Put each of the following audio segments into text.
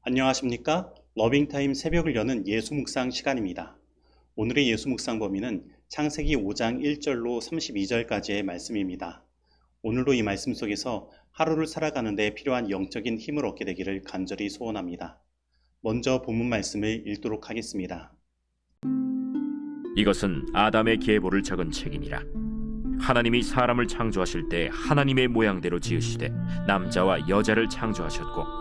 안녕하십니까? 러빙타임 새벽을 여는 예수 묵상 시간입니다. 오늘의 예수 묵상 범위는 창세기 5장 1절로 32절까지의 말씀입니다. 오늘도 이 말씀 속에서 하루를 살아가는 데 필요한 영적인 힘을 얻게 되기를 간절히 소원합니다. 먼저 본문 말씀을 읽도록 하겠습니다. 이것은 아담의 계보를 적은 책이니라. 하나님이 사람을 창조하실 때 하나님의 모양대로 지으시되 남자와 여자를 창조하셨고,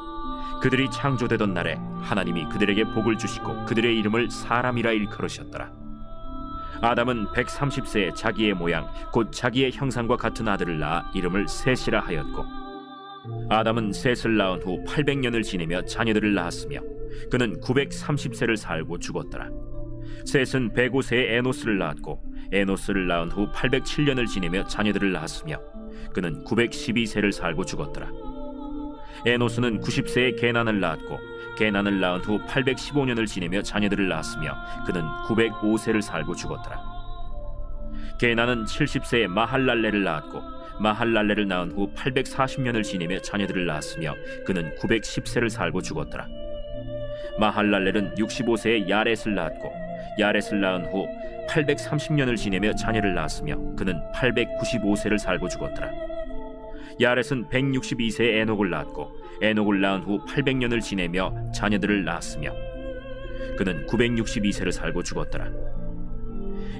그들이 창조되던 날에 하나님이 그들에게 복을 주시고 그들의 이름을 사람이라 일컬으셨더라. 아담은 130세에 자기의 모양 곧 자기의 형상과 같은 아들을 낳아 이름을 셋이라 하였고, 아담은 셋을 낳은 후 800년을 지내며 자녀들을 낳았으며 그는 930세를 살고 죽었더라. 셋은 105세에 에노스를 낳았고, 에노스를 낳은 후 807년을 지내며 자녀들을 낳았으며 그는 912세를 살고 죽었더라. 에노스는 90세에 게난을 낳았고, 게난을 낳은 후 815년을 지내며 자녀들을 낳았으며 그는 905세를 살고 죽었더라. 게난은 70세에 마할랄레를 낳았고, 마할랄레를 낳은 후 840년을 지내며 자녀들을 낳았으며 그는 910세를 살고 죽었더라. 마할랄렐은 65세에 야렛을 낳았고, 야렛을 낳은 후 830년을 지내며 자녀를 낳았으며 그는 895세를 살고 죽었더라. 야렛은 162세에 에녹을 낳았고, 에녹을 낳은 후 800년을 지내며 자녀들을 낳았으며 그는 962세를 살고 죽었더라.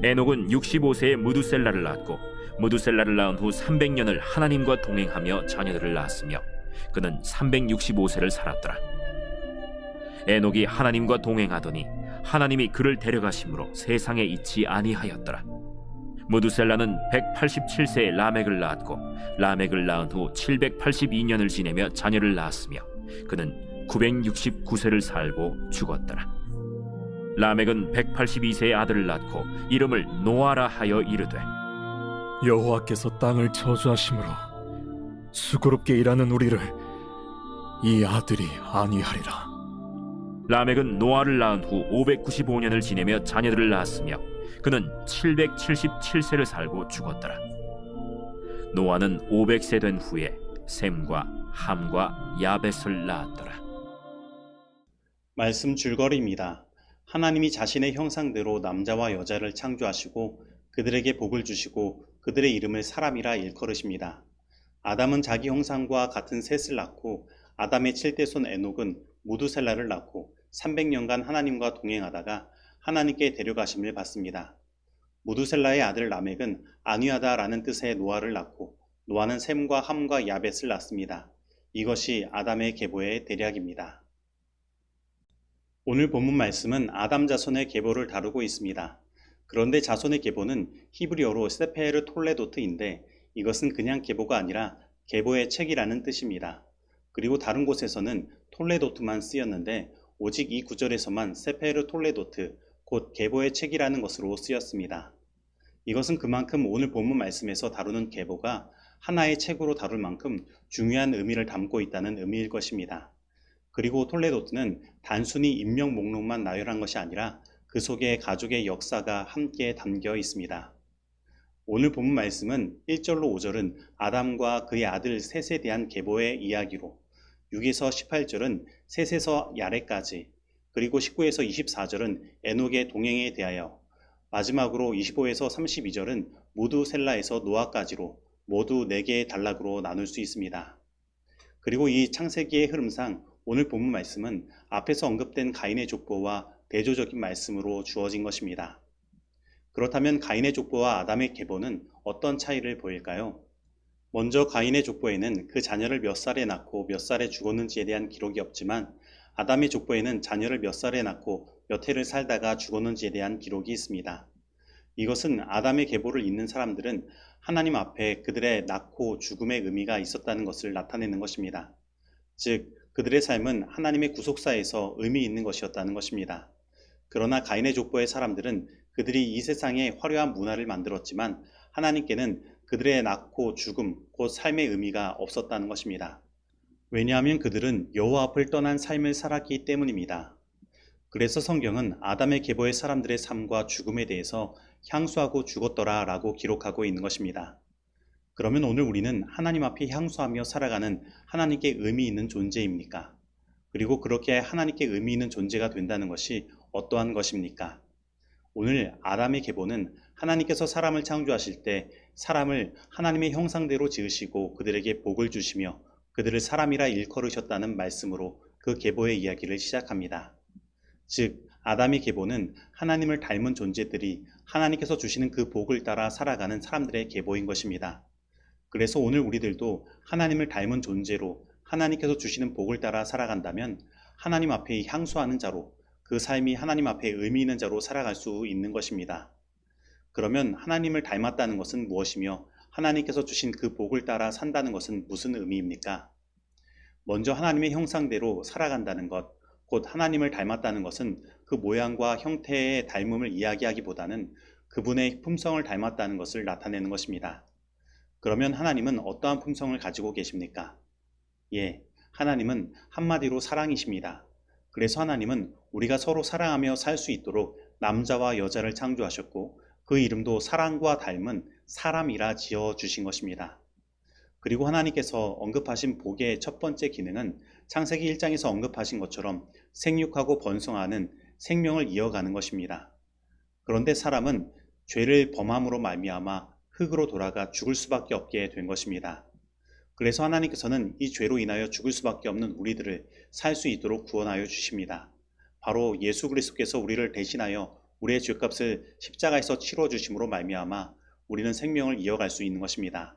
에녹은 65세에 무두셀라를 낳았고, 무두셀라를 낳은 후 300년을 하나님과 동행하며 자녀들을 낳았으며 그는 365세를 살았더라. 에녹이 하나님과 동행하더니 하나님이 그를 데려가심으로 세상에 있지 아니하였더라. 무두셀라는 187세에 라멕을 낳았고, 라멕을 낳은 후 782년을 지내며 자녀를 낳았으며 그는 969세를 살고 죽었더라. 라멕은 182세의 아들을 낳고 이름을 노아라 하여 이르되, 여호와께서 땅을 저주하심으로 수고롭게 일하는 우리를 이 아들이 안위하리라. 라멕은 노아를 낳은 후 595년을 지내며 자녀들을 낳았으며 그는 777세를 살고 죽었더라. 노아는 500세 된 후에 셈과 함과 야벳을 낳았더라. 말씀 줄거리입니다. 하나님이 자신의 형상대로 남자와 여자를 창조하시고 그들에게 복을 주시고 그들의 이름을 사람이라 일컬으십니다. 아담은 자기 형상과 같은 셋을 낳고, 아담의 7대손 에녹은 무두셀라를 낳고 300년간 하나님과 동행하다가 하나님께 데려가심을 받습니다. 무두셀라의 아들 라멕은 안위하다라는 뜻의 노아를 낳고, 노아는 셈과 함과 야벳을 낳습니다. 이것이 아담의 계보의 대략입니다. 오늘 본문 말씀은 아담 자손의 계보를 다루고 있습니다. 그런데 자손의 계보는 히브리어로 세페르 톨레도트인데 이것은 그냥 계보가 아니라 계보의 책이라는 뜻입니다. 그리고 다른 곳에서는 톨레도트만 쓰였는데 오직 이 구절에서만 세페르 톨레도트, 곧 계보의 책이라는 것으로 쓰였습니다. 이것은 그만큼 오늘 본문 말씀에서 다루는 계보가 하나의 책으로 다룰 만큼 중요한 의미를 담고 있다는 의미일 것입니다. 그리고 톨레도트는 단순히 인명 목록만 나열한 것이 아니라 그 속에 가족의 역사가 함께 담겨 있습니다. 오늘 본문 말씀은 1절로 5절은 아담과 그의 아들 셋에 대한 계보의 이야기로, 6에서 18절은 셋에서 야렛까지, 그리고 19에서 24절은 에녹의 동행에 대하여, 마지막으로 25에서 32절은 무두셀라에서 노아까지로 모두 4개의 단락으로 나눌 수 있습니다. 그리고 이 창세기의 흐름상 오늘 본문 말씀은 앞에서 언급된 가인의 족보와 대조적인 말씀으로 주어진 것입니다. 그렇다면 가인의 족보와 아담의 계보는 어떤 차이를 보일까요? 먼저 가인의 족보에는 그 자녀를 몇 살에 낳고 몇 살에 죽었는지에 대한 기록이 없지만, 아담의 족보에는 자녀를 몇 살에 낳고 몇 해를 살다가 죽었는지에 대한 기록이 있습니다. 이것은 아담의 계보를 읽는 사람들은 하나님 앞에 그들의 낳고 죽음의 의미가 있었다는 것을 나타내는 것입니다. 즉, 그들의 삶은 하나님의 구속사에서 의미 있는 것이었다는 것입니다. 그러나 가인의 족보의 사람들은 그들이 이 세상에 화려한 문화를 만들었지만 하나님께는 그들의 낳고 죽음, 곧 삶의 의미가 없었다는 것입니다. 왜냐하면 그들은 여호와 앞을 떠난 삶을 살았기 때문입니다. 그래서 성경은 아담의 계보의 사람들의 삶과 죽음에 대해서 향수하고 죽었더라 라고 기록하고 있는 것입니다. 그러면 오늘 우리는 하나님 앞에 향수하며 살아가는 하나님께 의미 있는 존재입니까? 그리고 그렇게 하나님께 의미 있는 존재가 된다는 것이 어떠한 것입니까? 오늘 아담의 계보는 하나님께서 사람을 창조하실 때 사람을 하나님의 형상대로 지으시고 그들에게 복을 주시며 그들을 사람이라 일컬으셨다는 말씀으로 그 계보의 이야기를 시작합니다. 즉, 아담의 계보는 하나님을 닮은 존재들이 하나님께서 주시는 그 복을 따라 살아가는 사람들의 계보인 것입니다. 그래서 오늘 우리들도 하나님을 닮은 존재로 하나님께서 주시는 복을 따라 살아간다면 하나님 앞에 향수하는 자로, 그 삶이 하나님 앞에 의미 있는 자로 살아갈 수 있는 것입니다. 그러면 하나님을 닮았다는 것은 무엇이며 하나님께서 주신 그 복을 따라 산다는 것은 무슨 의미입니까? 먼저 하나님의 형상대로 살아간다는 것, 곧 하나님을 닮았다는 것은 그 모양과 형태의 닮음을 이야기하기보다는 그분의 품성을 닮았다는 것을 나타내는 것입니다. 그러면 하나님은 어떠한 품성을 가지고 계십니까? 예, 하나님은 한마디로 사랑이십니다. 그래서 하나님은 우리가 서로 사랑하며 살 수 있도록 남자와 여자를 창조하셨고 그 이름도 사랑과 닮은 사람이라 지어주신 것입니다. 그리고 하나님께서 언급하신 복의 첫 번째 기능은 창세기 1장에서 언급하신 것처럼 생육하고 번성하는 생명을 이어가는 것입니다. 그런데 사람은 죄를 범함으로 말미암아 흙으로 돌아가 죽을 수밖에 없게 된 것입니다. 그래서 하나님께서는 이 죄로 인하여 죽을 수밖에 없는 우리들을 살 수 있도록 구원하여 주십니다. 바로 예수 그리스도께서 우리를 대신하여 우리의 죄값을 십자가에서 치러 주심으로 말미암아 우리는 생명을 이어갈 수 있는 것입니다.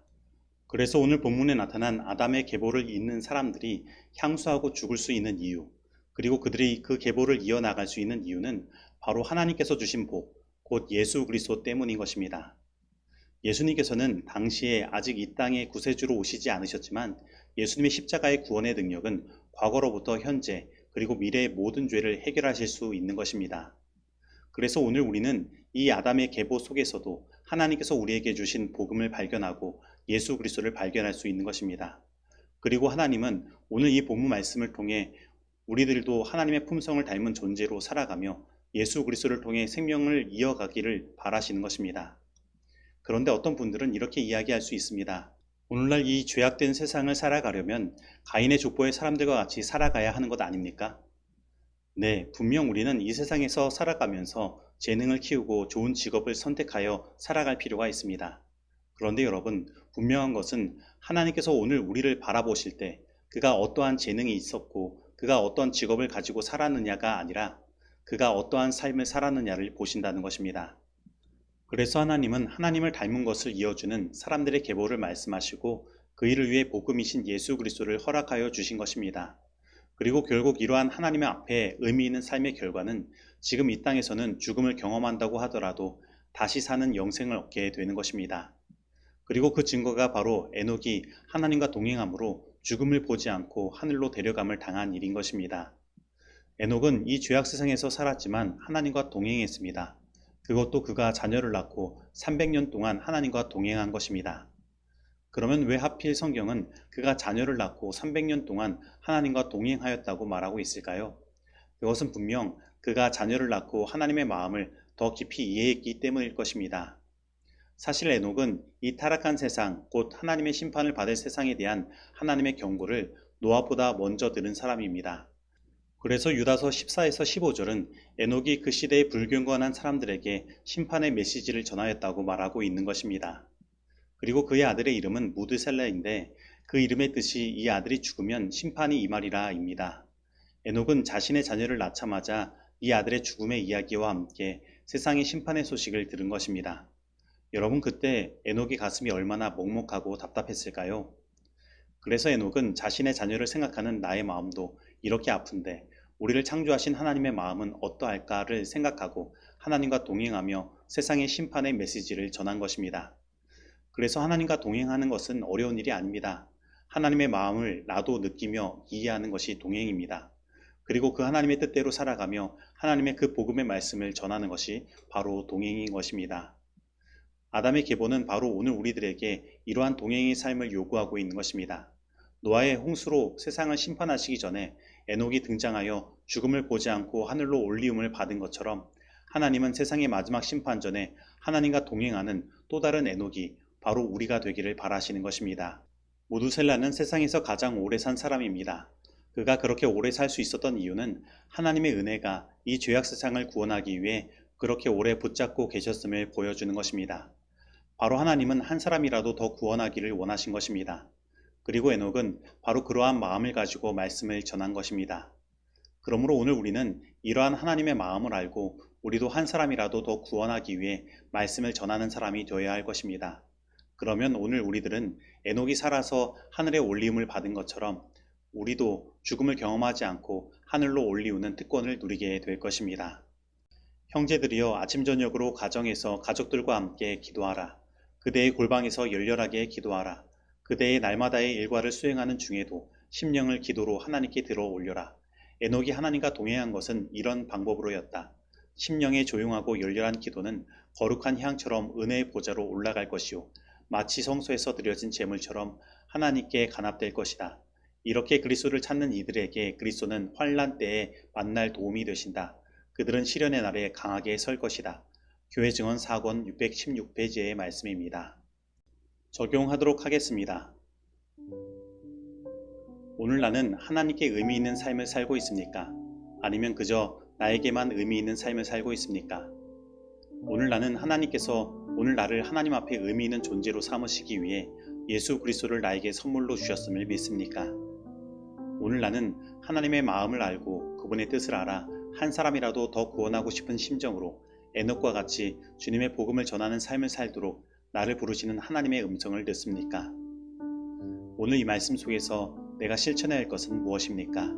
그래서 오늘 본문에 나타난 아담의 계보를 잇는 사람들이 향수하고 죽을 수 있는 이유, 그리고 그들이 그 계보를 이어나갈 수 있는 이유는 바로 하나님께서 주신 복, 곧 예수 그리스도 때문인 것입니다. 예수님께서는 당시에 아직 이 땅에 구세주로 오시지 않으셨지만 예수님의 십자가의 구원의 능력은 과거로부터 현재 그리고 미래의 모든 죄를 해결하실 수 있는 것입니다. 그래서 오늘 우리는 이 아담의 계보 속에서도 하나님께서 우리에게 주신 복음을 발견하고 예수 그리스도를 발견할 수 있는 것입니다. 그리고 하나님은 오늘 이 본문 말씀을 통해 우리들도 하나님의 품성을 닮은 존재로 살아가며 예수 그리스도를 통해 생명을 이어가기를 바라시는 것입니다. 그런데 어떤 분들은 이렇게 이야기할 수 있습니다. 오늘날 이 죄악된 세상을 살아가려면 가인의 족보의 사람들과 같이 살아가야 하는 것 아닙니까? 네, 분명 우리는 이 세상에서 살아가면서 재능을 키우고 좋은 직업을 선택하여 살아갈 필요가 있습니다. 그런데 여러분, 분명한 것은 하나님께서 오늘 우리를 바라보실 때 그가 어떠한 재능이 있었고 그가 어떤 직업을 가지고 살았느냐가 아니라 그가 어떠한 삶을 살았느냐를 보신다는 것입니다. 그래서 하나님은 하나님을 닮은 것을 이어주는 사람들의 계보를 말씀하시고 그 일을 위해 복음이신 예수 그리스도를 허락하여 주신 것입니다. 그리고 결국 이러한 하나님의 앞에 의미 있는 삶의 결과는 지금 이 땅에서는 죽음을 경험한다고 하더라도 다시 사는 영생을 얻게 되는 것입니다. 그리고 그 증거가 바로 에녹이 하나님과 동행함으로 죽음을 보지 않고 하늘로 데려감을 당한 일인 것입니다. 에녹은 이 죄악 세상에서 살았지만 하나님과 동행했습니다. 그것도 그가 자녀를 낳고 300년 동안 하나님과 동행한 것입니다. 그러면 왜 하필 성경은 그가 자녀를 낳고 300년 동안 하나님과 동행하였다고 말하고 있을까요? 그것은 분명 그가 자녀를 낳고 하나님의 마음을 더 깊이 이해했기 때문일 것입니다. 사실 에녹은 이 타락한 세상, 곧 하나님의 심판을 받을 세상에 대한 하나님의 경고를 노아보다 먼저 들은 사람입니다. 그래서 유다서 14에서 15절은 에녹이 그 시대에 불경건한 사람들에게 심판의 메시지를 전하였다고 말하고 있는 것입니다. 그리고 그의 아들의 이름은 무드셀라인데 그 이름의 뜻이 이 아들이 죽으면 심판이 임하리라 입니다. 에녹은 자신의 자녀를 낳자마자 이 아들의 죽음의 이야기와 함께 세상의 심판의 소식을 들은 것입니다. 여러분, 그때 에녹의 가슴이 얼마나 먹먹하고 답답했을까요? 그래서 에녹은 자신의 자녀를 생각하는 나의 마음도 이렇게 아픈데 우리를 창조하신 하나님의 마음은 어떠할까를 생각하고 하나님과 동행하며 세상의 심판의 메시지를 전한 것입니다. 그래서 하나님과 동행하는 것은 어려운 일이 아닙니다. 하나님의 마음을 나도 느끼며 이해하는 것이 동행입니다. 그리고 그 하나님의 뜻대로 살아가며 하나님의 그 복음의 말씀을 전하는 것이 바로 동행인 것입니다. 아담의 계보는 바로 오늘 우리들에게 이러한 동행의 삶을 요구하고 있는 것입니다. 노아의 홍수로 세상을 심판하시기 전에 에녹이 등장하여 죽음을 보지 않고 하늘로 올리움을 받은 것처럼 하나님은 세상의 마지막 심판 전에 하나님과 동행하는 또 다른 에녹이 바로 우리가 되기를 바라시는 것입니다. 모두셀라는 세상에서 가장 오래 산 사람입니다. 그가 그렇게 오래 살 수 있었던 이유는 하나님의 은혜가 이 죄악 세상을 구원하기 위해 그렇게 오래 붙잡고 계셨음을 보여주는 것입니다. 바로 하나님은 한 사람이라도 더 구원하기를 원하신 것입니다. 그리고 에녹은 바로 그러한 마음을 가지고 말씀을 전한 것입니다. 그러므로 오늘 우리는 이러한 하나님의 마음을 알고 우리도 한 사람이라도 더 구원하기 위해 말씀을 전하는 사람이 되어야 할 것입니다. 그러면 오늘 우리들은 에녹이 살아서 하늘에 올리움을 받은 것처럼 우리도 죽음을 경험하지 않고 하늘로 올리우는 특권을 누리게 될 것입니다. 형제들이여, 아침 저녁으로 가정에서 가족들과 함께 기도하라. 그대의 골방에서 열렬하게 기도하라. 그대의 날마다의 일과를 수행하는 중에도 심령을 기도로 하나님께 들어 올려라. 에녹이 하나님과 동행한 것은 이런 방법으로였다. 심령의 조용하고 열렬한 기도는 거룩한 향처럼 은혜의 보좌로 올라갈 것이요, 마치 성소에서 드려진 제물처럼 하나님께 간합될 것이다. 이렇게 그리스도를 찾는 이들에게 그리스도는 환난 때에 만날 도움이 되신다. 그들은 시련의 날에 강하게 설 것이다. 교회 증언 4권 616페이지의 말씀입니다. 적용하도록 하겠습니다. 오늘 나는 하나님께 의미 있는 삶을 살고 있습니까? 아니면 그저 나에게만 의미 있는 삶을 살고 있습니까? 오늘 나는 하나님께서 오늘 나를 하나님 앞에 의미 있는 존재로 삼으시기 위해 예수 그리스도를 나에게 선물로 주셨음을 믿습니까? 오늘 나는 하나님의 마음을 알고 그분의 뜻을 알아 한 사람이라도 더 구원하고 싶은 심정으로 에녹과 같이 주님의 복음을 전하는 삶을 살도록 나를 부르시는 하나님의 음성을 듣습니까? 오늘 이 말씀 속에서 내가 실천해야 할 것은 무엇입니까?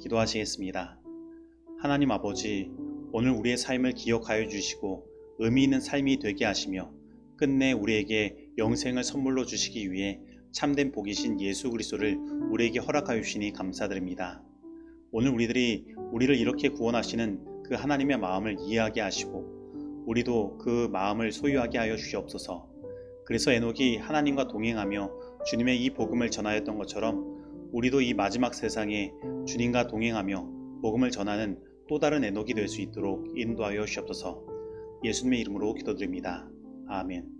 기도하시겠습니다. 하나님 아버지, 오늘 우리의 삶을 기억하여 주시고 의미 있는 삶이 되게 하시며 끝내 우리에게 영생을 선물로 주시기 위해 참된 복이신 예수 그리스도를 우리에게 허락하여 주시니 감사드립니다. 오늘 우리들이 우리를 이렇게 구원하시는 그 하나님의 마음을 이해하게 하시고 우리도 그 마음을 소유하게 하여 주시옵소서. 그래서 에녹이 하나님과 동행하며 주님의 이 복음을 전하였던 것처럼 우리도 이 마지막 세상에 주님과 동행하며 복음을 전하는 또 다른 에녹이 될 수 있도록 인도하여 주시옵소서. 예수님의 이름으로 기도드립니다. 아멘.